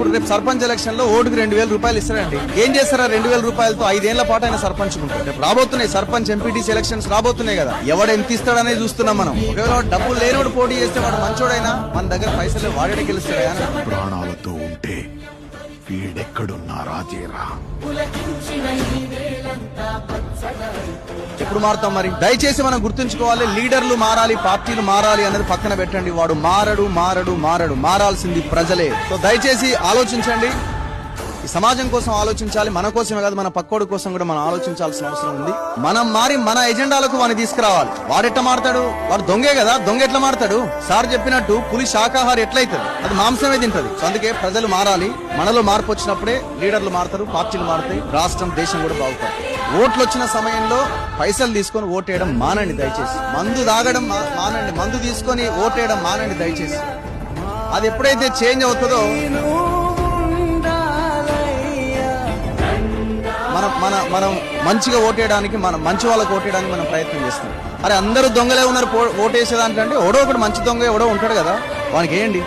ఇప్పుడు రేపు సర్పంచ్ ఎలక్షన్ లో ఓటుకు 2000 రూపాయలు ఇస్తారండి. ఏం చేస్తారా 2000 రూపాయలతో? 5 ఏళ్ల పాటు ఆయన సర్పంచ్ ఉంటారు. రేపు రాబోతున్నాయి సర్పంచ్ ఎంపీటీసీ ఎలక్షన్స్ రాబోతున్నాయి కదా, ఎవడు ఎంత ఇస్తాడనేది చూస్తున్నాం మనం. ఒకవేళ డబ్బులు లేనివాడు పోటీ చేస్తే వాడు మంచోడైనా మన దగ్గర పైసలు వాడే గెలుస్తాడా? ప్రాణాలతో ఉంటే వీడెక్కడున్నా రాజేరా. ఎప్పుడు మారుతాం మరి? దయచేసి మనం గుర్తుంచుకోవాలి, లీడర్లు మారాలి, పార్టీలు మారాలి అనేది పక్కన పెట్టండి. వాడు మారాల్సింది ప్రజలే. సో దయచేసి ఆలోచించండి, ఈ సమాజం కోసం ఆలోచించాలి. మన కోసమే కాదు, మన పక్కోడి కోసం కూడా మనం ఆలోచించాల్సిన అవసరం ఉంది. మనం మారి మన ఎజెండాలకు వాడిని తీసుకురావాలి. వాడెట్లా మారతాడు? వాడు దొంగే కదా, దొంగ ఎట్లా మారతాడు? సార్ చెప్పినట్టు పులి శాకాహారి ఎట్లయితుంది? అది మాంసమే తింటది. సో అందుకే ప్రజలు మారాలి. మనలో మార్పు వచ్చినప్పుడే లీడర్లు మారుతారు, పార్టీలు మారుతాయి, రాష్ట్రం దేశం కూడా బాగుపడుతుంది. ఓట్లు వచ్చిన సమయంలో పైసలు తీసుకొని ఓటేయడం మానండి దయచేసి. మందు తాగడం మానండి, మందు తీసుకొని ఓటేయడం మానండి దయచేసి. అది ఎప్పుడైతే చేంజ్ అవుతుందో మనం మంచిగా ఓటేయడానికి, మనం మంచి వాళ్ళకి ఓటేయడానికి మనం ప్రయత్నం చేస్తాం. అరే అందరూ దొంగలే ఉన్నారు ఓటేసేదానికంటే ఎవడో ఒకటి మంచి దొంగ ఎవడో ఉంటాడు కదా, వానికి వేయండి.